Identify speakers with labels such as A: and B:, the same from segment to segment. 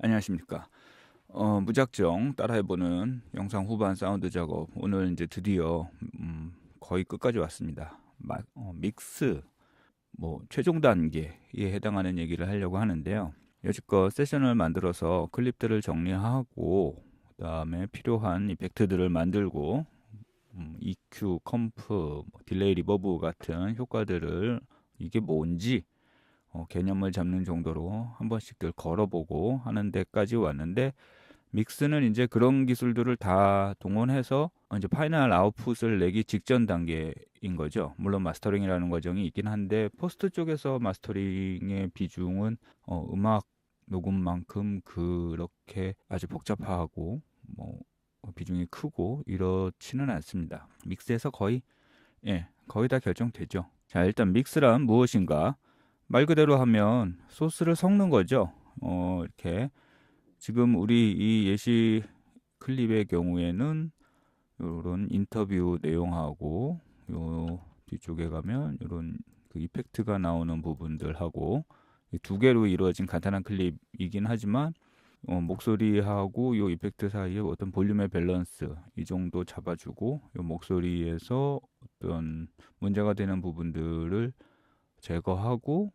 A: 안녕하십니까. 무작정 따라해보는 영상 후반 사운드 작업. 오늘 이제 드디어 거의 끝까지 왔습니다. 믹스, 최종 단계에 해당하는 얘기를 하려고 하는데요. 여지껏 세션을 만들어서 클립들을 정리하고, 그다음에 필요한 이펙트들을 만들고, EQ, 컴프, 딜레이, 리버브 같은 효과들을 이게 뭔지 개념을 잡는 정도로 한 번씩들 걸어보고 하는 데까지 왔는데, 믹스는 이제 그런 기술들을 다 동원해서 이제 파이널 아웃풋을 내기 직전 단계인 거죠. 물론 마스터링이라는 과정이 있긴 한데, 포스트 쪽에서 마스터링의 비중은 음악 녹음만큼 그렇게 아주 복잡하고 비중이 크고 이렇지는 않습니다. 믹스에서 거의 다 결정되죠. 자, 일단 믹스란 무엇인가? 말 그대로 하면 소스를 섞는 거죠. 이렇게 지금 우리 이 예시 클립의 경우에는 이런 인터뷰 내용하고, 요 뒤쪽에 가면 이런 그 이펙트가 나오는 부분들하고, 이 두 개로 이루어진 간단한 클립이긴 하지만 목소리하고 요 이펙트 사이에 어떤 볼륨의 밸런스 이 정도 잡아주고, 요 목소리에서 어떤 문제가 되는 부분들을 제거하고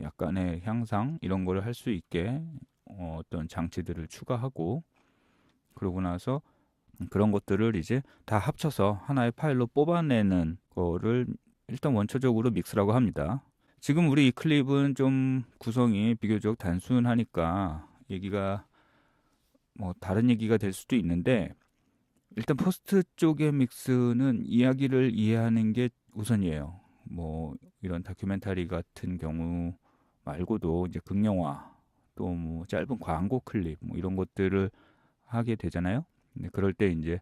A: 약간의 향상 이런 거를 할 수 있게 어떤 장치들을 추가하고, 그러고 나서 그런 것들을 이제 다 합쳐서 하나의 파일로 뽑아내는 거를 일단 원초적으로 믹스라고 합니다. 지금 우리 이 클립은 좀 구성이 비교적 단순하니까 얘기가 다른 얘기가 될 수도 있는데, 일단 포스트 쪽의 믹스는 이야기를 이해하는 게 우선이에요. 이런 다큐멘터리 같은 경우 말고도 이제 극영화, 또 짧은 광고 클립 이런 것들을 하게 되잖아요. 근데 그럴 때 이제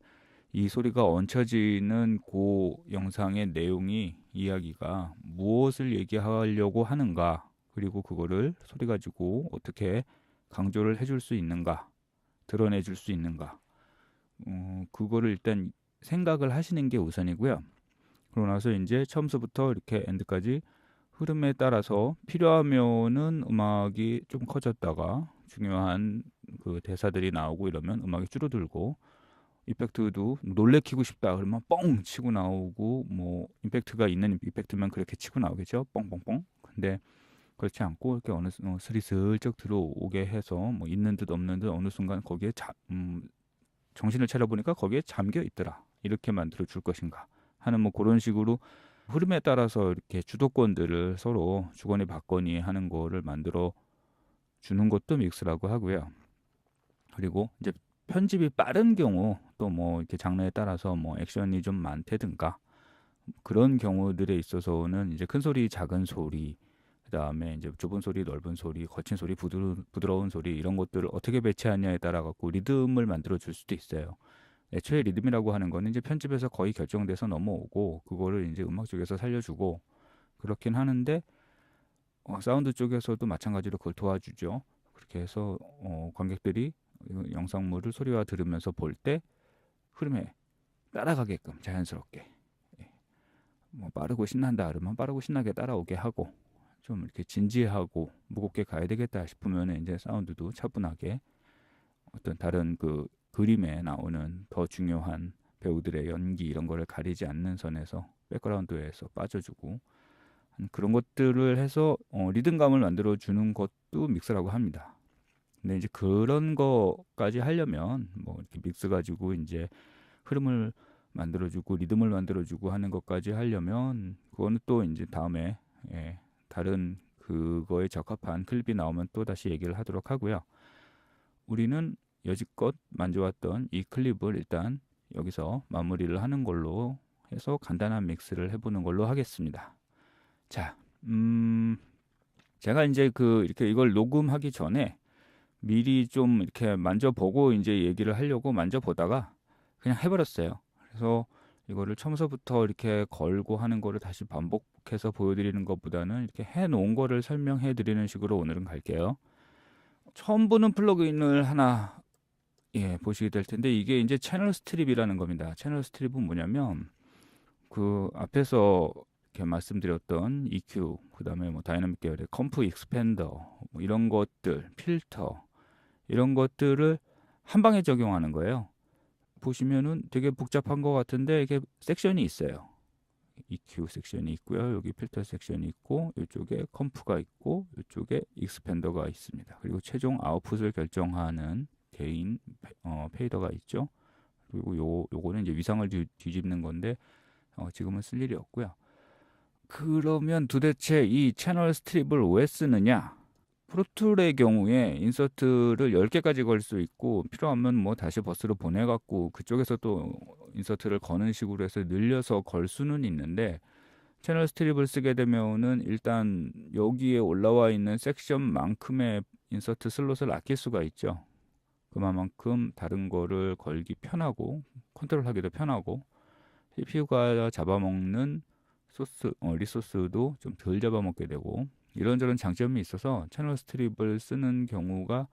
A: 이 소리가 얹혀지는 그 영상의 내용이, 이야기가 무엇을 얘기하려고 하는가, 그리고 그거를 소리 가지고 어떻게 강조를 해줄 수 있는가, 드러내줄 수 있는가, 그거를 일단 생각을 하시는 게 우선이고요. 그러고 나서 이제 처음서부터 이렇게 엔드까지 흐름에 따라서 필요하면은 음악이 좀 커졌다가 중요한 그 대사들이 나오고 이러면 음악이 줄어들고, 이펙트도 놀래키고 싶다 그러면 뻥 치고 나오고, 임팩트가 있는 이펙트면 그렇게 치고 나오겠죠, 뻥뻥뻥. 근데 그렇지 않고 이렇게 어느 슬이 슬쩍 들어오게 해서 있는 듯 없는 듯 어느 순간 거기에 정신을 차려보니까 거기에 잠겨 있더라, 이렇게 만들어 줄 것인가 하는 그런 식으로 흐름에 따라서 이렇게 주도권들을 서로 주거니 받거니 하는 거를 만들어 주는 것도 믹스라고 하고요. 그리고 이제 편집이 빠른 경우, 또 이렇게 장르에 따라서 액션이 좀 많다든가 그런 경우들에 있어서는 이제 큰 소리, 작은 소리, 그다음에 이제 좁은 소리, 넓은 소리, 거친 소리, 부드러운 소리 이런 것들을 어떻게 배치하냐에 따라 갖고 리듬을 만들어 줄 수도 있어요. 애초에 리듬이라고 하는 거는 이제 편집에서 거의 결정돼서 넘어오고, 그거를 이제 음악 쪽에서 살려주고 그렇긴 하는데, 사운드 쪽에서도 마찬가지로 그걸 도와주죠. 그렇게 해서 관객들이 이 영상물을 소리와 들으면서 볼 때 흐름에 따라가게끔 자연스럽게, 예, 빠르고 신난다 그러면 빠르고 신나게 따라오게 하고, 좀 이렇게 진지하고 무겁게 가야 되겠다 싶으면 이제 사운드도 차분하게, 어떤 다른 그 그림에 나오는 더 중요한 배우들의 연기 이런 거를 가리지 않는 선에서 백그라운드에서 빠져주고, 그런 것들을 해서 리듬감을 만들어 주는 것도 믹스라고 합니다. 근데 이제 그런 거까지 하려면 이렇게 믹스 가지고 이제 흐름을 만들어주고 리듬을 만들어주고 하는 것까지 하려면, 그거는 또 이제 다음에, 다른 그거에 적합한 클립이 나오면 또 다시 얘기를 하도록 하고요. 우리는 여지껏 만져왔던 이 클립을 일단 여기서 마무리를 하는 걸로 해서 간단한 믹스를 해보는 걸로 하겠습니다. 자, 제가 이제 이렇게 이걸 녹음하기 전에 미리 좀 이렇게 만져보고 이제 얘기를 하려고 만져보다가 그냥 해버렸어요. 그래서 이거를 처음서부터 이렇게 걸고 하는 거를 다시 반복해서 보여드리는 것보다는 이렇게 해놓은 거를 설명해 드리는 식으로 오늘은 갈게요. 처음 보는 플러그인을 하나, 보시게 될 텐데, 이게 이제 채널 스트립이라는 겁니다. 채널 스트립은 뭐냐면, 그 앞에서 이렇게 말씀드렸던 EQ, 그다음에 다이나믹 계열의 컴프 익스펜더, 이런 것들, 필터, 이런 것들을 한 방에 적용하는 거예요. 보시면은 되게 복잡한 것 같은데 이게 섹션이 있어요. EQ 섹션이 있고요. 여기 필터 섹션이 있고 이쪽에 컴프가 있고 이쪽에 익스펜더가 있습니다. 그리고 최종 아웃풋을 결정하는 개인 페이더가 있죠. 그리고 요거는 이제 위상을 뒤집는 건데 지금은 쓸 일이 없고요. 그러면 도대체 이 채널 스트립을 왜 쓰느냐? 프로툴의 경우에 인서트를 10개까지 걸 수 있고 필요하면 뭐 다시 버스로 보내갖고 그쪽에서 또 인서트를 거는 식으로 해서 늘려서 걸 수는 있는데 채널 스트립을 쓰게 되면은 일단 여기에 올라와 있는 섹션만큼의 인서트 슬롯을 아낄 수가 있죠. 그만큼 다른 거를 걸기 편하고 컨트롤하기도 편하고 CPU가 잡아먹는 리소스도 좀 덜 잡아먹게 되고 이런저런 장점이 있어서 채널 스트립을 쓰는 경우가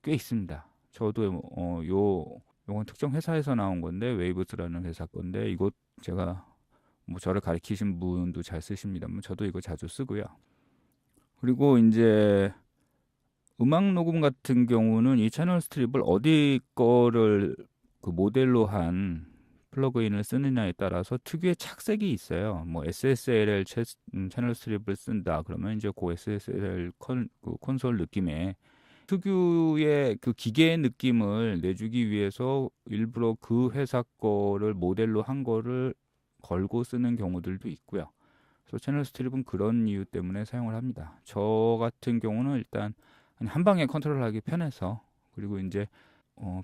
A: 꽤 있습니다. 저도 요건 특정 회사에서 나온 건데 웨이브스라는 회사 건데 이거 제가 뭐 저를 가르치신 분도 잘 쓰십니다만 저도 이거 자주 쓰고요. 그리고 이제 음악 녹음 같은 경우는 이 채널 스트립을 어디 거를 그 모델로 한 플러그인을 쓰느냐에 따라서 특유의 착색이 있어요. 뭐 SSLL 채널 스트립을 쓴다 그러면 이제 그 SSL 그 콘솔 느낌의 특유의 그 기계의 느낌을 내주기 위해서 일부러 그 회사 거를 모델로 한 거를 걸고 쓰는 경우들도 있고요. 그래서 채널 스트립은 그런 이유 때문에 사용을 합니다. 저 같은 경우는 일단 한 방에 컨트롤하기 편해서 그리고 이제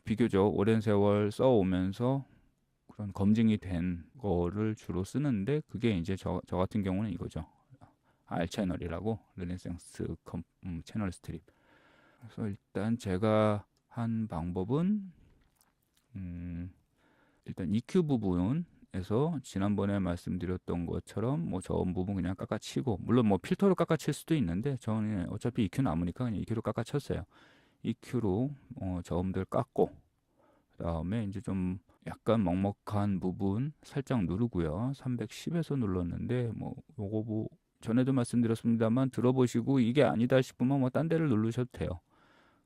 A: 비교적 오랜 세월 써오면서 그런 검증이 된 거를 주로 쓰는데 그게 이제 저 같은 경우는 이거죠. R 채널이라고 르네상스 채널 스트립. 그래서 일단 제가 한 방법은 일단 EQ 부분에서 지난번에 말씀드렸던 것처럼 뭐 저음 부분 그냥 깎아치고 물론 뭐 필터로 깎아칠 수도 있는데 저는 어차피 EQ 남으니까 그냥 EQ로 깎아쳤어요. EQ로 저음들 깎고 그다음에 이제 좀 약간 먹먹한 부분 살짝 누르고요. 310에서 눌렀는데 뭐 요거 뭐 전에도 말씀드렸습니다만 들어보시고 이게 아니다 싶으면 뭐 딴 데를 누르셔도 돼요.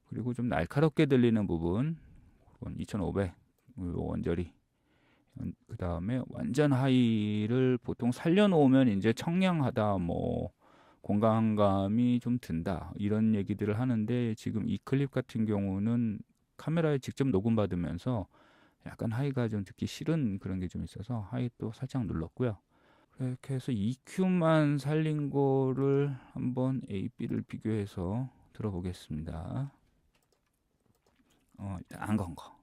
A: 그리고 좀 날카롭게 들리는 부분 2500 원저리 그 다음에 완전 하이를 보통 살려놓으면 이제 청량하다 뭐 공간감이 좀 든다 이런 얘기들을 하는데 지금 이 클립 같은 경우는 카메라에 직접 녹음받으면서 약간 하이가 좀 듣기 싫은 그런 게 좀 있어서 하이 또 살짝 눌렀고요. 그렇게 해서 EQ만 살린 거를 한번 A, B를 비교해서 들어보겠습니다. 안 건 거.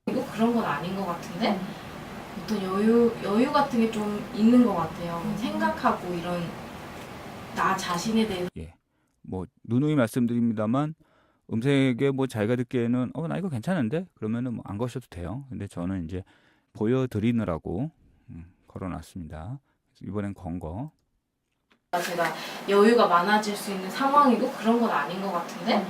B: 이거 그런 건 아닌 것 같은데 어떤 여유 같은 게 좀 있는 것 같아요. 생각하고 이런 나 자신에 대해서
A: 예. 뭐 누누이 말씀드립니다만 음색에 뭐 자기가 듣기에는 나 이거 괜찮은데 그러면은 뭐 안 거셔도 돼요. 근데 저는 이제 보여드리느라고 걸어놨습니다. 이번엔 건 거.
B: 제가 여유가 많아질 수 있는 상황이고 그런 건 아닌 것 같은데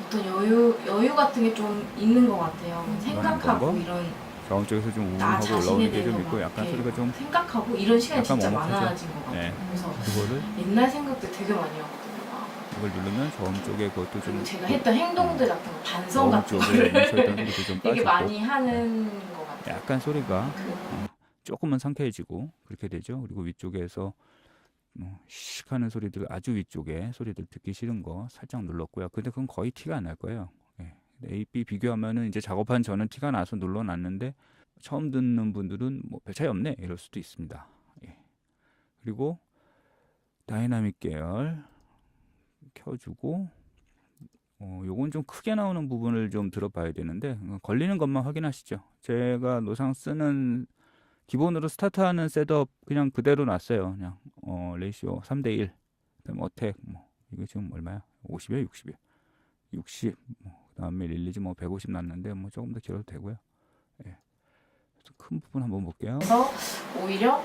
B: 어떤 여유 같은 게 좀 있는 것 같아요. 생각하고
A: 거?
B: 이런
A: 저음 쪽에서 좀
B: 나
A: 우웅하고
B: 자신에
A: 올라오는 게
B: 대해서
A: 좀 있고
B: 막
A: 약간
B: 이렇게
A: 소리가 좀
B: 생각하고 이런 시간이
A: 약간
B: 진짜
A: 먹먹하죠?
B: 많아진 것 같아요.
A: 네.
B: 그래서
A: 그거를
B: 옛날 생각도 되게 많이 하거든요.
A: 이걸 누르면 저음 쪽에 그것도
B: 그리고
A: 좀
B: 제가 했던 행동들 같은 거 반성
A: 저음
B: 같은
A: 쪽에
B: 거를
A: 멈춰있던 소리도 좀
B: 되게
A: 빠지고
B: 많이 하는 것 같아요.
A: 약간 소리가
B: 그
A: 조금은 상쾌해지고 그렇게 되죠. 그리고 위쪽에서 씩 하는 소리들 아주 위쪽에 소리들 듣기 싫은 거 살짝 눌렀고요. 근데 그건 거의 티가 안 날 거예요. 예. A, B 비교하면은 이제 작업한 저는 티가 나서 눌러놨는데 처음 듣는 분들은 뭐 별 차이 없네 이럴 수도 있습니다. 예. 그리고 다이나믹 계열 켜주고 요건 좀 크게 나오는 부분을 좀 들어봐야 되는데 걸리는 것만 확인하시죠. 제가 노상 쓰는 기본으로 스타트하는 셋업 그냥 그대로 놨어요. 그냥 레이시오 3대1 그다음에 어택 뭐 이게 지금 얼마야? 50이야 60이야 60 그다음에 릴리즈 뭐 150 놨는데 뭐 조금 더 길어도 되고요. 예. 큰 부분 한번 볼게요.
B: 그래서 오히려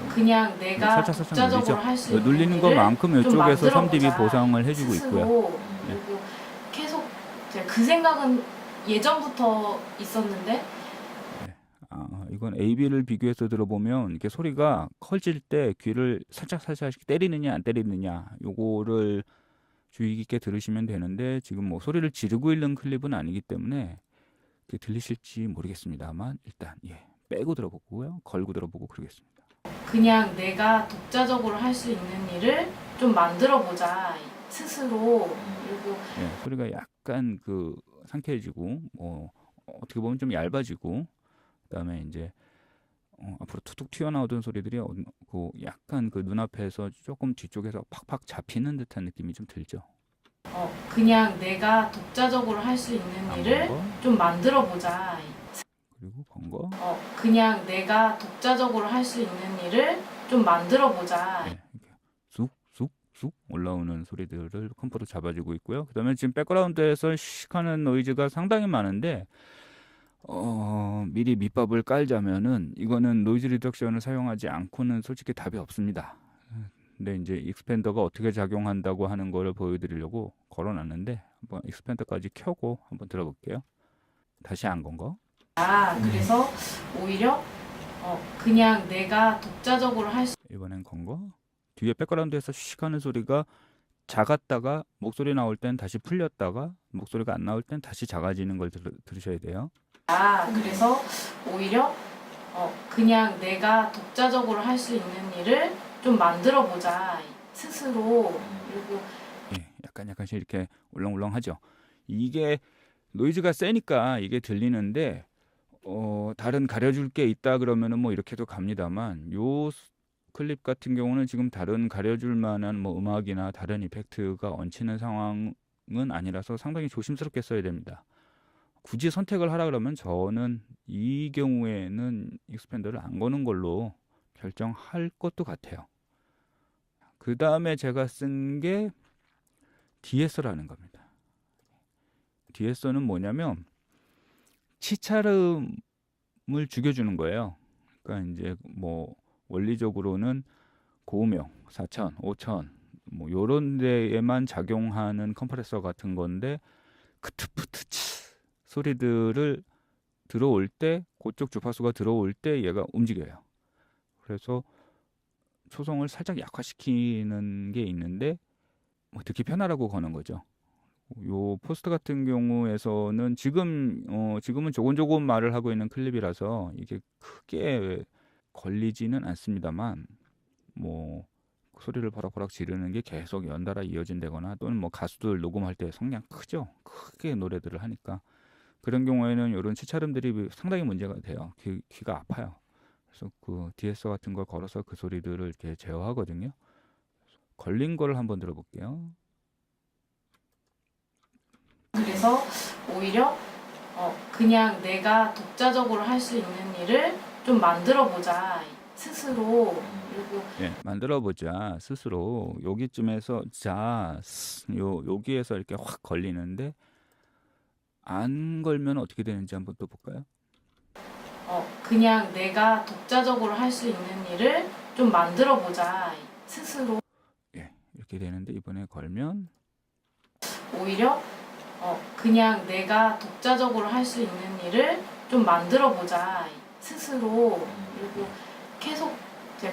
B: 그냥 내가
A: 살짝
B: 독자적으로
A: 눌리죠.
B: 할 수 있는
A: 눌리는
B: 일을
A: 것만큼
B: 좀
A: 이쪽에서 3dB
B: 만들어보자.
A: 보상을 해주고
B: 스스로.
A: 있고요. 예.
B: 그리고 계속 제가 그 생각은 예전부터 있었는데
A: 이건 AB를 비교해서 들어보면 이렇게 소리가 커질 때 귀를 살짝 때리느냐 안 때리느냐 요거를 주의 깊게 들으시면 되는데 지금 뭐 소리를 지르고 있는 클립은 아니기 때문에 들리실지 모르겠습니다만 일단 빼고 들어보고요. 걸고 들어보고 그러겠습니다.
B: 그냥 내가 독자적으로 할 수 있는 일을 좀 만들어보자 스스로. 그리고
A: 소리가 약간 상쾌해지고 어떻게 보면 좀 얇아지고 그다음에 이제 앞으로 툭툭 튀어나오던 소리들이 약간 눈앞에서 조금 뒤쪽에서 팍팍 잡히는 듯한 느낌이 좀 들죠.
B: 그냥 내가 독자적으로 할 수 있는 일을 좀 만들어보자.
A: 그리고 번거.
B: 그냥 내가 독자적으로 할 수 있는 일을 좀 만들어보자.
A: 이렇게 쑥쑥쑥 올라오는 소리들을 컴프로 잡아주고 있고요. 그다음에 지금 백그라운드에서 씩하는 노이즈가 상당히 많은데 미리 밑밥을 깔자면은 이거는 노이즈 리덕션을 사용하지 않고는 솔직히 답이 없습니다. 근데 이제 익스펜더가 어떻게 작용한다고 하는 거를 보여드리려고 걸어놨는데 한번 익스펜더까지 켜고 한번 들어볼게요. 다시 안 건 거.
B: 그래서 오히려 그냥 내가 독자적으로 할 수
A: 이번엔 건 거. 뒤에 백그라운드에서 씩하는 소리가 작았다가 목소리 나올 땐 다시 풀렸다가 목소리가 안 나올 땐 다시 작아지는 걸 들으셔야 돼요.
B: 그래서 오히려 그냥 내가 독자적으로 할 수 있는 일을 좀 만들어보자 스스로. 그리고
A: 약간씩 이렇게 울렁울렁하죠. 이게 노이즈가 세니까 이게 들리는데 다른 가려줄 게 있다 그러면은 뭐 이렇게도 갑니다만 요 클립 같은 경우는 지금 다른 가려줄 만한 뭐 음악이나 다른 이펙트가 얹히는 상황은 아니라서 상당히 조심스럽게 써야 됩니다. 굳이 선택을 하라 그러면 저는 이 경우에는 익스펜더를 안 거는 걸로 결정할 것도 같아요. 그 다음에 제가 쓴 게 DSR라는 겁니다. DSR는 뭐냐면 치차름을 죽여주는 거예요. 그러니까 이제 뭐 원리적으로는 고음형 4000, 5000 뭐 요런 데에만 작용하는 컴프레서 같은 건데 크트푸트치 소리들을 들어올 때 그쪽 주파수가 들어올 때 얘가 움직여요. 그래서 초성을 살짝 약화시키는 게 있는데 뭐 듣기 편하라고 거는 거죠. 요 포스트 같은 경우에서는 지금은 조곤조곤 말을 하고 있는 클립이라서 이게 크게 걸리지는 않습니다만 뭐 소리를 버럭버럭 지르는 게 계속 연달아 이어진다거나 또는 뭐 가수들 녹음할 때 성량 크죠. 크게 노래들을 하니까 그런 경우에는 이런 치차름들이 상당히 문제가 돼요. 귀가 아파요. 그래서 DS 같은 걸 걸어서 그 소리들을 이렇게 제어하거든요. 걸린 거를 한번 들어볼게요.
B: 그래서 오히려 그냥 내가 독자적으로 할 수 있는 일을 좀 만들어보자 스스로. 그리고
A: 만들어보자 스스로. 여기쯤에서 여기에서 이렇게 확 걸리는데 안 걸면 어떻게 되는지 한번 또 볼까요?
B: 그냥 내가 독자적으로 할 수 있는 일을 좀 만들어보자 스스로.
A: 이렇게 되는데 이번에 걸면
B: 오히려 그냥 내가 독자적으로 할 수 있는 일을 좀 만들어보자 스스로. 그리고 계속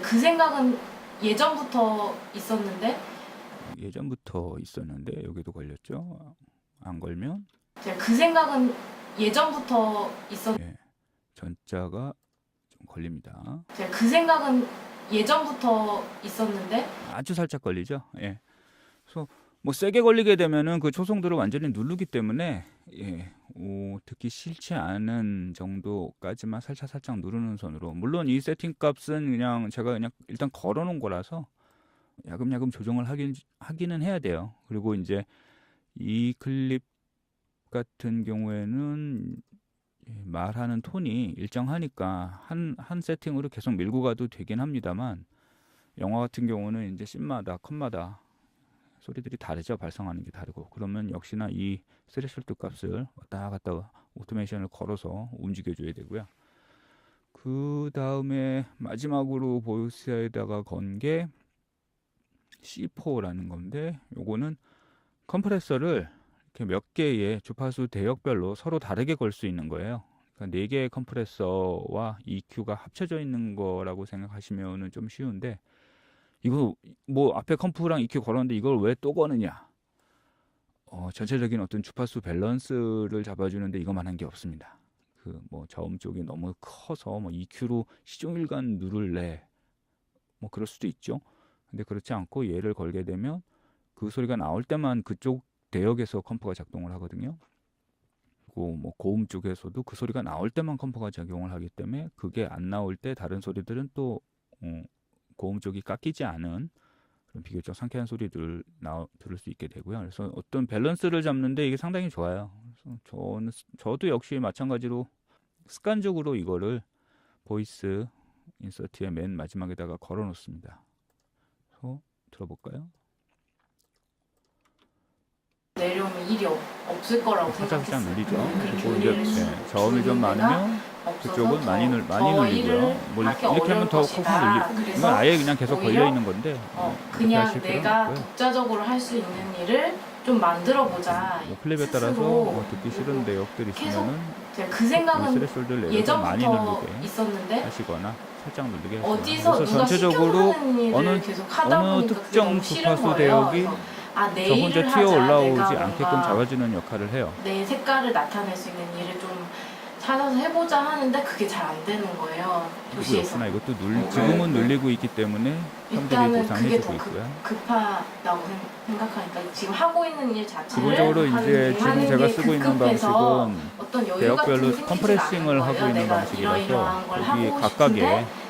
B: 그 생각은 예전부터 있었는데 여기도 걸렸죠. 안 걸면 그 생각은 예전부터
A: 전자가 좀 걸립니다.
B: 그 생각은 예전부터 있었는데
A: 아주 살짝 걸리죠. 그래서 뭐 세게 걸리게 되면은 그 초성들을 완전히 누르기 때문에 듣기 싫지 않은 정도까지만 살짝 누르는 선으로. 물론 이 세팅 값은 제가 일단 걸어놓은 거라서 야금야금 조정을 하기는 해야 돼요. 그리고 이제 이 클립 같은 경우에는 말하는 톤이 일정하니까 한 세팅으로 계속 밀고 가도 되긴 합니다만 영화 같은 경우는 이제 씬마다 컷마다 소리들이 다르죠. 발성하는 게 다르고. 그러면 역시나 이 스레셜드 값을 왔다 갔다 오토메이션을 걸어서 움직여줘야 되고요. 그 다음에 마지막으로 보이스에다가 건 게 C4라는 건데 요거는 컴프레서를 이렇게 몇 개의 주파수 대역별로 서로 다르게 걸 수 있는 거예요. 그러니까 4개의 컴프레서와 EQ가 합쳐져 있는 거라고 생각하시면 좀 쉬운데 이거 뭐 앞에 컴프랑 EQ 걸었는데 이걸 왜 또 거느냐? 전체적인 어떤 주파수 밸런스를 잡아주는데 이것만한 게 없습니다. 그 뭐 저음 쪽이 너무 커서 뭐 EQ로 시종일관 누를래 뭐 그럴 수도 있죠. 근데 그렇지 않고 얘를 걸게 되면 그 소리가 나올 때만 그쪽 대역에서 컴프가 작동을 하거든요. 그리고 뭐 고음 쪽에서도 그 소리가 나올 때만 컴프가 작용을 하기 때문에 그게 안 나올 때 다른 소리들은 또 고음 쪽이 깎이지 않은 그런 비교적 상쾌한 소리들 들을 수 있게 되고요. 그래서 어떤 밸런스를 잡는데 이게 상당히 좋아요. 그래서 저도 역시 마찬가지로 습관적으로 이거를 보이스 인서트의 맨 마지막에다가 걸어 놓습니다. 그래서 들어볼까요?
B: 내려오면 일이 없을 거라고
A: 살짝
B: 생각했어요.
A: 눌리죠.
B: 그렇게
A: 그리고 이제
B: 우리를
A: 저음이 좀 많으면 그쪽은 많이 눌리고요. 뭐 이렇게 하면 더 콕콕 눌리고 이건 아예 그냥 계속 걸려 있는 건데
B: 그냥 내가 독자적으로 할 수 있는 일을 좀 만들어 보자.
A: 뭐 클립에 따라서 뭐 듣기 싫은 내역들 있으면은
B: 그 생각은
A: 스레솔드를 내려서 많이
B: 예전부터
A: 누르게
B: 있었는데
A: 하시거나 살짝 누르게 하시거나
B: 어디서
A: 그래서
B: 누가
A: 전체적으로
B: 시켜서 하는 일을 계속 하다
A: 어느
B: 보니까 그게
A: 특정
B: 너무 싫은
A: 주파수
B: 거예요.
A: 대역이
B: 그래서 내
A: 저 혼자
B: 일을
A: 튀어
B: 하자.
A: 올라오지
B: 내가
A: 않게끔
B: 뭔가
A: 잡아주는 역할을 해요.
B: 내 색깔을 나타낼 수 있는 일을 좀 찾아서 해보자 하는데 그게 잘 안 되는 거예요.
A: 그리고
B: 도시에서.
A: 역시나 이것도 지금은 눌리고 있기 때문에 형들이
B: 일단은 그게
A: 보상해주고
B: 더
A: 있고요.
B: 급하다고 생각하니까 지금 하고 있는 일 자체를
A: 기본적으로 이제 지금 제가 쓰고 있는
B: 급급해서
A: 방식은
B: 어떤 여유
A: 대역별로
B: 같은 게
A: 컴프레싱을
B: 생기지가
A: 하고
B: 않는
A: 있는
B: 거예요.
A: 방식이라서
B: 이러이러한 걸
A: 여기
B: 하고
A: 각각의
B: 싶은데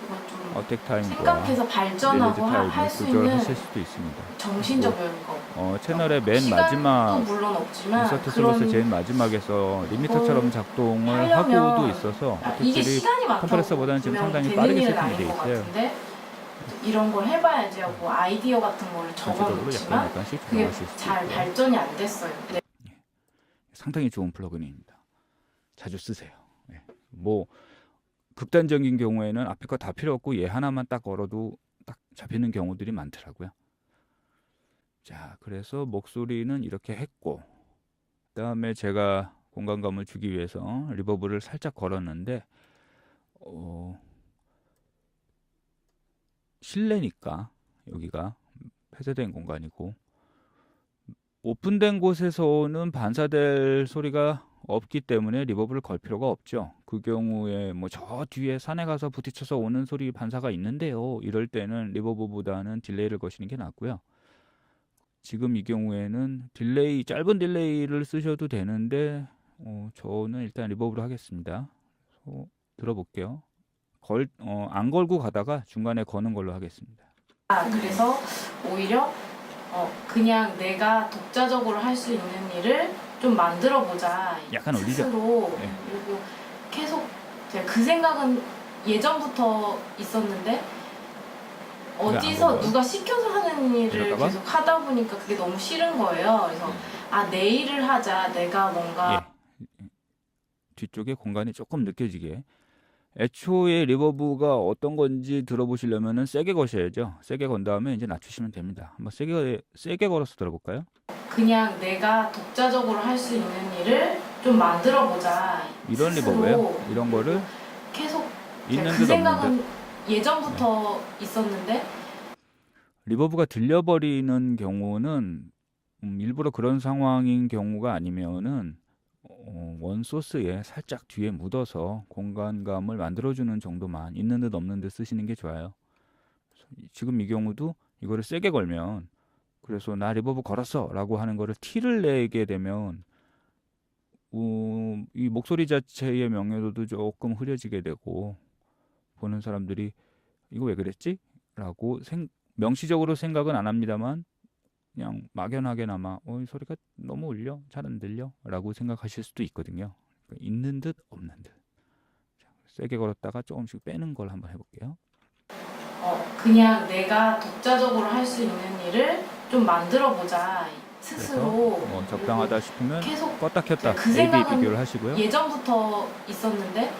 B: 그걸 좀
A: 어택 타임과
B: 생각해서
A: 릴리즈
B: 발전하고 할
A: 타임을
B: 수 있는
A: 조절하실 수도 있습니다.
B: 정신적 여유가
A: 채널의 맨
B: 시간도
A: 마지막
B: 물론 없지만
A: 인서트 슬롯의
B: 그런
A: 제일 마지막에서 리미터처럼 작동을
B: 하려면
A: 하고도 있어서
B: 이게
A: 어택들이
B: 시간이 많다고
A: 컴프레서보다는 지금
B: 보면
A: 상당히
B: 되는
A: 빠르게
B: 일은
A: 세팅이 돼
B: 아닌 것
A: 있어요.
B: 같은데 이런 걸 해봐야지 하고 아이디어 같은 걸
A: 전체적으로
B: 적어놓지만
A: 약간씩
B: 그게
A: 조정하실 수
B: 잘
A: 있고요.
B: 발전이 안 됐어요. 네.
A: 상당히 좋은 플러그인입니다. 자주 쓰세요. 뭐 극단적인 경우에는 앞에 거 다 필요 없고 얘 하나만 딱 걸어도 딱 잡히는 경우들이 많더라고요. 자, 그래서 목소리는 이렇게 했고 그다음에 제가 공간감을 주기 위해서 리버브를 살짝 걸었는데 실내니까 여기가 폐쇄된 공간이고 오픈된 곳에서는 반사될 소리가 없기 때문에 리버브를 걸 필요가 없죠. 그 경우에 뭐 저 뒤에 산에 가서 부딪혀서 오는 소리 반사가 있는데요. 이럴 때는 리버브보다는 딜레이를 거시는 게 낫고요. 지금 이 경우에는 짧은 딜레이를 쓰셔도 되는데 저는 일단 리버브로 하겠습니다. 들어볼게요. 안 걸고 가다가 중간에 거는 걸로 하겠습니다.
B: 그래서 오히려 그냥 내가 독자적으로 할 수 있는 일을 좀 만들어 보자.
A: 약간 올리죠?
B: 스스로.
A: 네.
B: 그리고 계속 제가 그 생각은 예전부터 있었는데 어디서 누가 시켜서 하는 일을
A: 이러다가?
B: 계속 하다 보니까 그게 너무 싫은 거예요. 그래서 내 일을 하자. 내가 뭔가
A: 뒤쪽에 공간이 조금 느껴지게 애초에 리버브가 어떤 건지 들어보시려면은 세게 거셔야죠. 세게 건 다음에 이제 낮추시면 됩니다. 한번 세게 걸어서 들어볼까요?
B: 그냥 내가 독자적으로 할 수 있는 일을 좀 만들어 보자.
A: 이런 리버브예요. 이런 거를
B: 계속
A: 있는
B: 그
A: 듯
B: 생각은
A: 없는 듯
B: 예전부터 있었는데
A: 리버브가 들려버리는 경우는 일부러 그런 상황인 경우가 아니면은 원소스에 살짝 뒤에 묻어서 공간감을 만들어주는 정도만 있는 듯 없는 듯 쓰시는 게 좋아요. 지금 이 경우도 이거를 세게 걸면 그래서 나 리버브 걸었어 라고 하는 거를 티를 내게 되면 이 목소리 자체의 명료도도 조금 흐려지게 되고 보는 사람들이 이거 왜 그랬지? 라고 명시적으로 생각은 안 합니다만 그냥 막연하게나마 이 소리가 너무 울려? 잘 안 들려? 라고 생각하실 수도 있거든요. 그러니까 있는 듯 없는 듯. 자, 세게 걸었다가 조금씩 빼는 걸 한번 해볼게요.
B: 그냥 내가 독자적으로 할 수 있는 일을 좀 만들어 보자. 스스로.
A: 적당하다 싶으면
B: 계속
A: 껐다 켰다
B: 그
A: A-B
B: 생각은
A: 비교를 하시고요.
B: 예전부터 있었는데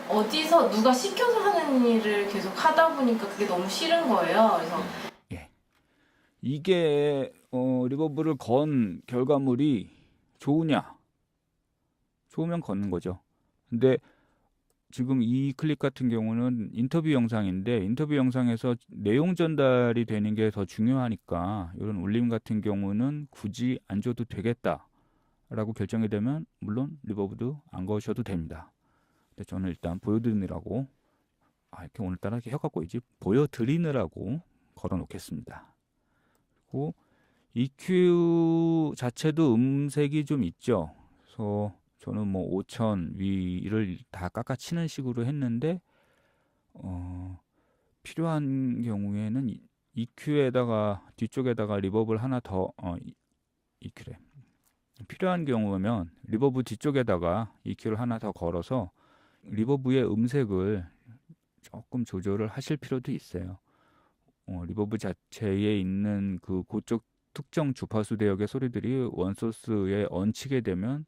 B: 어디서 누가 시켜서 하는 일을 계속 하다 보니까 그게 너무 싫은 거예요. 그래서
A: 이게 리버브를 건 결과물이 좋으냐? 좋으면 걷는 거죠. 근데 지금 이 클립 같은 경우는 인터뷰 영상인데 인터뷰 영상에서 내용 전달이 되는 게 더 중요하니까 이런 울림 같은 경우는 굳이 안 줘도 되겠다라고 결정이 되면 물론 리버브도 안 거셔도 됩니다. 근데 저는 일단 보여드리느라고 이렇게 오늘따라 이렇게 혀가 꼬이지 보여드리느라고 걸어 놓겠습니다. 그리고 EQ 자체도 음색이 좀 있죠. 그래서 저는 뭐 5000 위를 다 깎아치는 식으로 했는데 필요한 경우에는 EQ에다가 뒤쪽에다가 리버브를 하나 더 EQ래. 필요한 경우면 리버브 뒤쪽에다가 EQ를 하나 더 걸어서 리버브의 음색을 조금 조절을 하실 필요도 있어요. 리버브 자체에 있는 그 그쪽 특정 주파수 대역의 소리들이 원소스에 얹히게 되면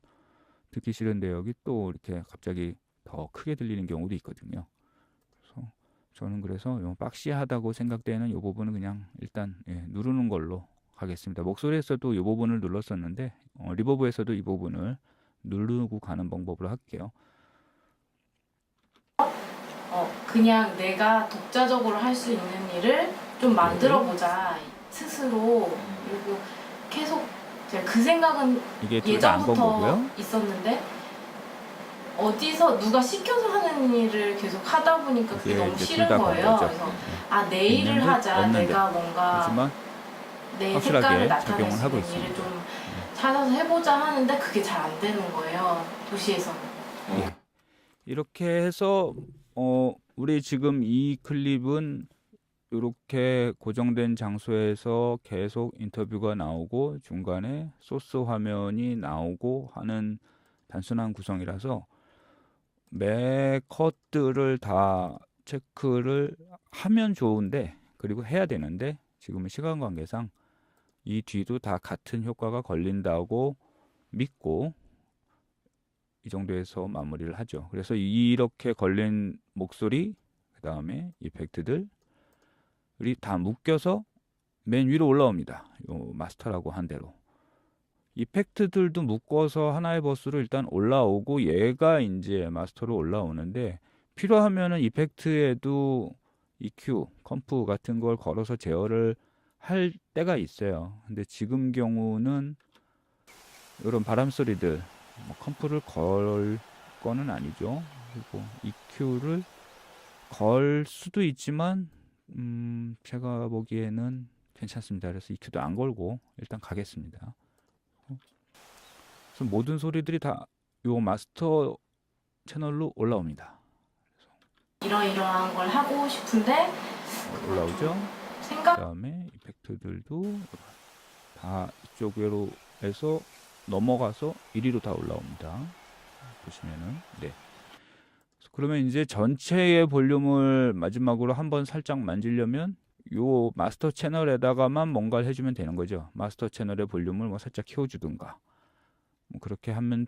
A: 듣기 싫은 대역이 또 이렇게 갑자기 더 크게 들리는 경우도 있거든요. 그래서 저는 그래서 박시하다고 생각되는 이 부분은 그냥 일단 누르는 걸로 가겠습니다. 목소리에서도 이 부분을 눌렀었는데 리버브에서도 이 부분을 누르고 가는 방법으로 할게요.
B: 그냥 내가 독자적으로 할 수 있는 일을 좀 만들어 보자 스스로. 그리고 계속 제가 그 생각은
A: 이게 둘 다 안 건
B: 예전부터
A: 거고요.
B: 있었는데 어디서 누가 시켜서 하는 일을 계속 하다 보니까 그게 너무 싫은 거예요. 그래서 내 일을
A: 있는데
B: 하자.
A: 없는데.
B: 내가 뭔가
A: 하지만
B: 내
A: 확실하게
B: 색깔을 나타낼
A: 작용을
B: 수
A: 하고
B: 있는 일을
A: 있습니다.
B: 좀 찾아서 해보자 하는데 그게 잘 안 되는 거예요. 도시에서는.
A: 예. 이렇게 해서 우리 지금 이 클립은 이렇게 고정된 장소에서 계속 인터뷰가 나오고 중간에 소스 화면이 나오고 하는 단순한 구성이라서 매 컷들을 다 체크를 하면 좋은데 그리고 해야 되는데 지금은 시간 관계상 이 뒤도 다 같은 효과가 걸린다고 믿고 이 정도에서 마무리를 하죠. 그래서 이렇게 걸린 목소리 그 다음에 이펙트들이 다 묶여서 맨 위로 올라옵니다. 요 마스터라고 한 대로 이펙트들도 묶어서 하나의 버스로 일단 올라오고 얘가 이제 마스터로 올라오는데 필요하면은 이펙트에도 EQ, 컴프 같은 걸 걸어서 제어를 할 때가 있어요. 근데 지금 경우는 이런 바람 소리들 컴프를 걸 거는 아니죠. 그리고 EQ를 걸 수도 있지만 제가 보기에는 괜찮습니다. 그래서 EQ도 안 걸고 일단 가겠습니다. 그래서 모든 소리들이 다 요 마스터 채널로 올라옵니다.
B: 이러이러한 걸 하고 싶은데
A: 올라오죠.
B: 생각
A: 그다음에 이펙트들도 다 이쪽으로 해서 넘어가서 1위로 다 올라옵니다. 보시면은 그러면 이제 전체의 볼륨을 마지막으로 한번 살짝 만지려면 요 마스터 채널에다가만 뭔가를 해주면 되는 거죠. 마스터 채널의 볼륨을 뭐 살짝 키워주든가 뭐 그렇게 하면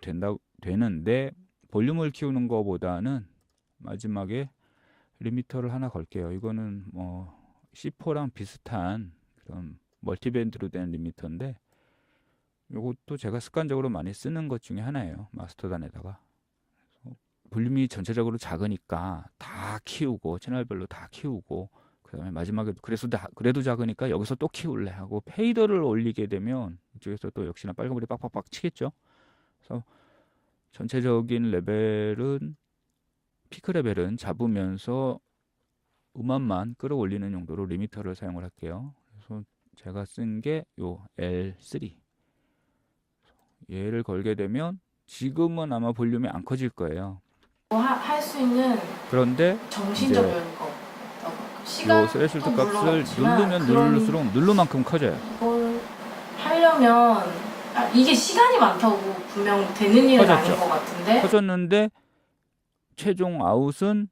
A: 되는데 볼륨을 키우는 것보다는 마지막에 리미터를 하나 걸게요. 이거는 뭐 C4랑 비슷한 그런 멀티밴드로 된 리미터인데 이것도 제가 습관적으로 많이 쓰는 것 중에 하나예요. 마스터단에다가 볼륨이 전체적으로 작으니까 다 키우고 채널별로 다 키우고 그다음에 마지막에 그래도 작으니까 여기서 또 키울래 하고 페이더를 올리게 되면 이쪽에서 또 역시나 빨간불이 빡빡빡 치겠죠. 그래서 전체적인 레벨은 피크 레벨은 잡으면서 음압만 끌어올리는 용도로 리미터를 사용을 할게요. 그래서 제가 쓴 게 요 L3 얘를 걸게 되면 지금은 아마 볼륨이 안 커질 거예요.
B: 할 수 있는
A: 그런데
B: 정신적인 거 시간
A: 요 스레시홀드 값을 누르면 누를수록 누르만큼 커져요.
B: 이걸 하려면 이게 시간이 많다고 분명 되는 일은 아닌 것 같은데
A: 커졌는데 최종 아웃은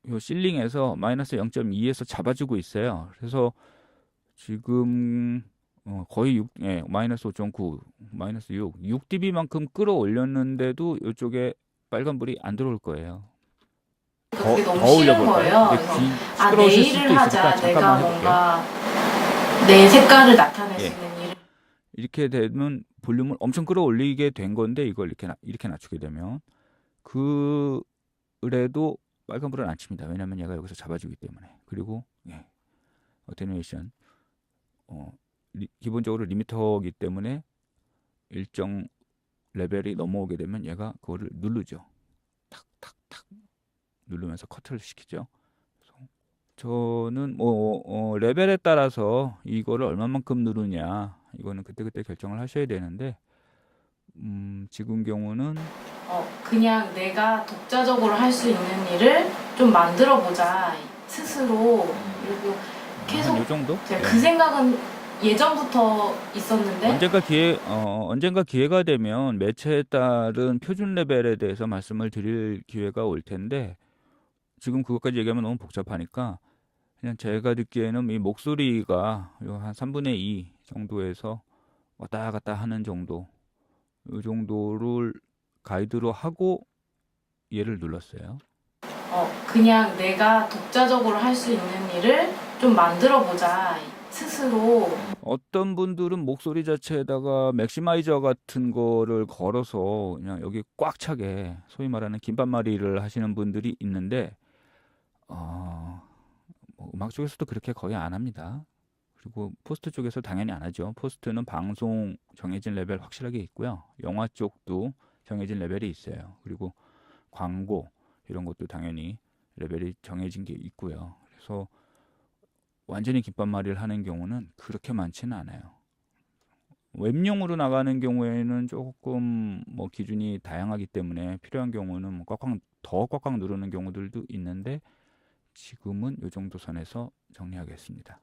A: 요 실링에서 마이너스 0.2에서 잡아주고 있어요. 그래서 지금 거의 마이너스 5.9, 마이너스 6dB만큼 끌어올렸는데도 이쪽에 빨간불이 안 들어올 거예요.
B: 그게 너무 싫은 거예요. 그래서 내 일을 하자. 내가 뭔가 내 색깔을 나타낼 수 있는 일을
A: 이렇게 되면 볼륨을 엄청 끌어올리게 된 건데 이걸 이렇게 낮추게 되면 그래도 빨간불은 안 칩니다. 왜냐면 얘가 여기서 잡아주기 때문에. 그리고 예, 어테뉴에이션 기본적으로 리미터이기 때문에 일정 레벨이 넘어오게 되면 얘가 그거를 누르죠. 탁탁탁 누르면서 커트를 시키죠. 그래서 저는 레벨에 따라서 이거를 얼마만큼 누르냐 이거는 그때그때 결정을 하셔야 되는데 지금 경우는
B: 그냥 내가 독자적으로 할 수 있는 일을 좀 만들어 보자 스스로. 그리고 계속
A: 한 요 정도?
B: 제가
A: 예.
B: 그 생각은 예전부터 있었는데
A: 언젠가 기회가 되면 매체에 따른 표준 레벨에 대해서 말씀을 드릴 기회가 올 텐데 지금 그것까지 얘기하면 너무 복잡하니까 그냥 제가 듣기에는 이 목소리가 한 3분의 2 정도에서 왔다 갔다 하는 정도 이 정도를 가이드로 하고 얘를 눌렀어요.
B: 그냥 내가 독자적으로 할 수 있는 일을 좀 만들어 보자 스스로.
A: 어떤 분들은 목소리 자체에다가 맥시마이저 같은 거를 걸어서 그냥 여기 꽉 차게 소위 말하는 긴반마리를 하시는 분들이 있는데 뭐 음악 쪽에서도 그렇게 거의 안 합니다. 그리고 포스트 쪽에서 당연히 안 하죠. 포스트는 방송 정해진 레벨 확실하게 있고요. 영화 쪽도 정해진 레벨이 있어요. 그리고 광고 이런 것도 당연히 레벨이 정해진 게 있고요. 그래서 완전히 긴반마리를 하는 경우는 그렇게 많지는 않아요. 웹용으로 나가는 경우에는 조금 뭐 기준이 다양하기 때문에 필요한 경우는 뭐 더 꽉꽉 누르는 경우들도 있는데 지금은 이 정도 선에서 정리하겠습니다.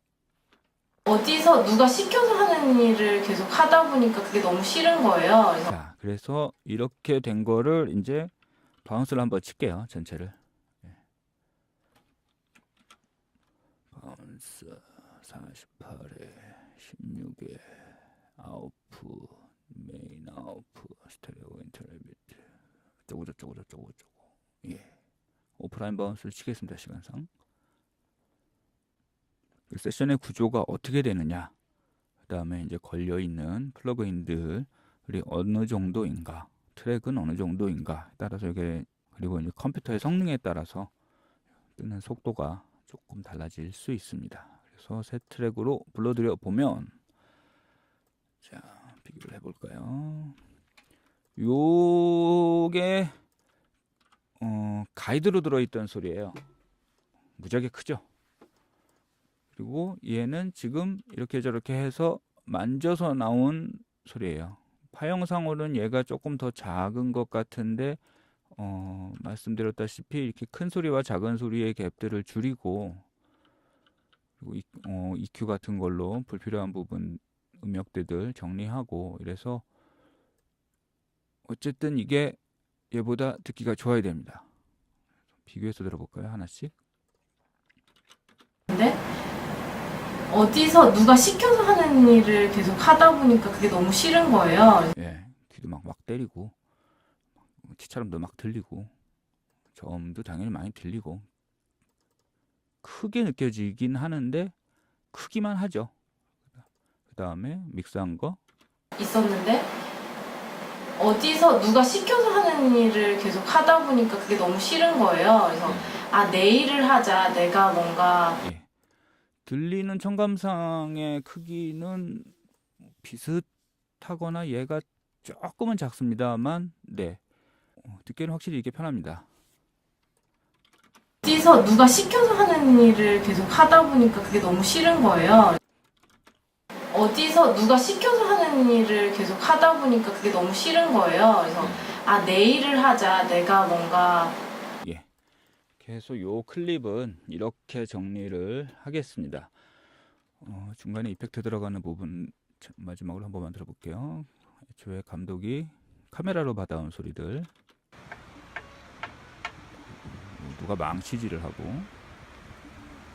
B: 어디서 누가 시켜서 하는 일을 계속 하다 보니까 그게 너무 싫은 거예요. 그래서
A: 자, 그래서 이렇게 된 거를 이제 바운스를 한번 칠게요. 전체를. 바운스 48에 16에 아웃풋 메인 아웃풋 스테레오 인터레비트 저거 예. 오프라인 바운스를 치겠습니다. 시간상. 그 세션의 구조가 어떻게 되느냐, 그 다음에 이제 걸려있는 플러그인들이 어느 정도인가, 트랙은 어느 정도인가 따라서 이게, 그리고 이제 컴퓨터의 성능에 따라서 뜨는 속도가 조금 달라질 수 있습니다. 그래서 새 트랙으로 불러드려 보면, 자 비교를 해볼까요? 요게 가이드로 들어있던 소리예요. 무지하게 크죠? 그리고 얘는 지금 이렇게 저렇게 해서 만져서 나온 소리예요. 파형상으로는 얘가 조금 더 작은 것 같은데 말씀드렸다시피 이렇게 큰 소리와 작은 소리의 갭들을 줄이고, 그리고 EQ 같은 걸로 불필요한 부분 음역대들 정리하고 이래서 어쨌든 이게 얘보다 듣기가 좋아야 됩니다. 비교해서 들어볼까요? 하나씩.
B: 근데 어디서 누가 시켜서 하는 일을 계속 하다 보니까 그게 너무 싫은 거예요.
A: 예, 귀도 막 때리고 티처럼도 막 들리고 저음도 당연히 많이 들리고 크게 느껴지긴 하는데 크기만 하죠. 그 다음에 믹스한 거
B: 있었는데 어디서 누가 시켜서 하는 일을 계속 하다 보니까 그게 너무 싫은 거예요. 그래서 내 일을 하자. 내가 뭔가
A: 예. 들리는 청감상의 크기는 비슷하거나 얘가 조금은 작습니다만 네, 듣기는 확실히 이게 편합니다.
B: 어디서 누가 시켜서 하는 일을 계속 하다 보니까 그게 너무 싫은 거예요. 어디서 누가 시켜서 하는 일을 계속 하다 보니까 그게 너무 싫은 거예요. 그래서 내 일을 하자. 내가 뭔가
A: 예. 그래서 요 클립은 이렇게 정리를 하겠습니다. 중간에 이펙트 들어가는 부분 마지막으로 한번 만들어 볼게요. 애초에 감독이 카메라로 받아온 소리들, 누가 망치질을 하고,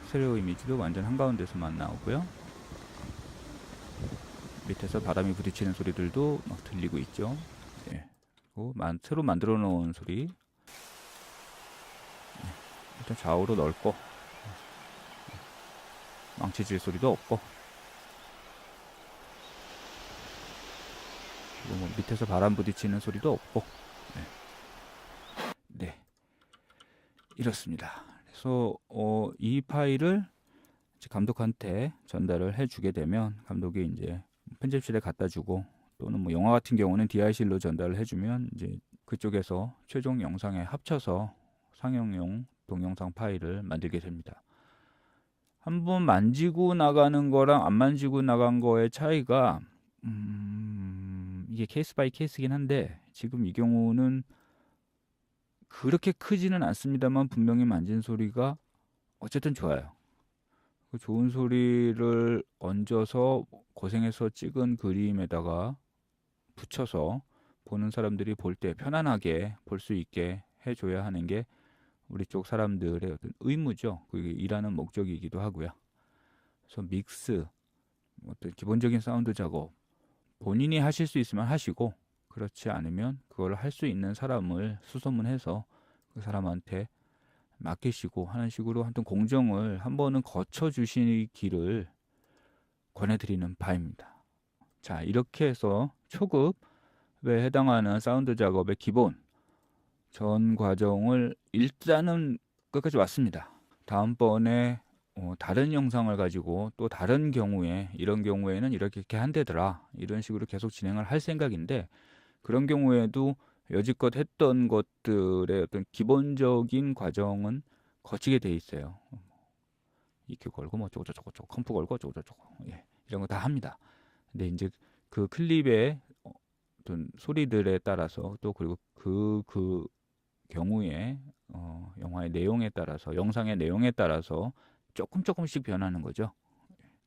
A: 스테레오 이미지도 완전 한가운데서만 나오고요. 밑에서 바람이 부딪히는 소리들도 막 들리고 있죠. 예. 그리고 새로 만들어 놓은 소리, 일단 좌우로 넓고 망치질 소리도 없고, 그리고 뭐 밑에서 바람 부딪히는 소리도 없고, 네. 이렇습니다. 그래서 이 파일을 이제 감독한테 전달을 해주게 되면 감독이 이제 편집실에 갖다 주고, 또는 뭐 영화 같은 경우는 DIC로 전달을 해주면 이제 그쪽에서 최종 영상에 합쳐서 상영용 동영상 파일을 만들게 됩니다. 한번 만지고 나가는 거랑 안 만지고 나간 거의 차이가 이게 케이스 바이 케이스긴 한데, 지금 이 경우는 그렇게 크지는 않습니다만 분명히 만진 소리가 어쨌든 좋아요. 그 좋은 소리를 얹어서 고생해서 찍은 그림에다가 붙여서 보는 사람들이 볼 때 편안하게 볼 수 있게 해줘야 하는 게 우리 쪽 사람들의 어떤 의무죠. 그게 일하는 목적이기도 하고요. 그래서 믹스, 어떤 기본적인 사운드 작업 본인이 하실 수 있으면 하시고, 그렇지 않으면 그걸 할 수 있는 사람을 수소문해서 그 사람한테 맡기시고 하는 식으로 하여튼 공정을 한 번은 거쳐 주시기를 권해드리는 바입니다. 자, 이렇게 해서 초급에 해당하는 사운드 작업의 기본 전 과정을 일단은 끝까지 왔습니다. 다음번에 다른 영상을 가지고 또 다른 경우에 이런 경우에는 이렇게 한대더라, 이런 식으로 계속 진행을 할 생각인데, 그런 경우에도 여지껏 했던 것들의 어떤 기본적인 과정은 거치게 돼 있어요. EQ 걸고 뭐 어쩌고저쩌고 컴프 걸고 어쩌고저쩌고, 예, 이런 거 다 합니다. 근데 이제 그 클립의 어떤 소리들에 따라서, 또 그리고 그 경우에 영화의 내용에 따라서, 영상의 내용에 따라서 조금씩 변하는 거죠.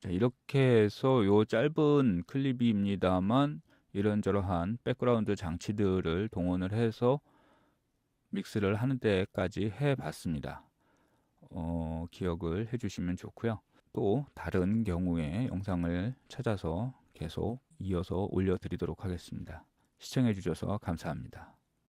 A: 자, 이렇게 해서 요 짧은 클립입니다만 이런저러한 백그라운드 장치들을 동원을 해서 믹스를 하는 데까지 해봤습니다. 기억을 해주시면 좋고요. 또 다른 경우에 영상을 찾아서 계속 이어서 올려드리도록 하겠습니다. 시청해주셔서 감사합니다.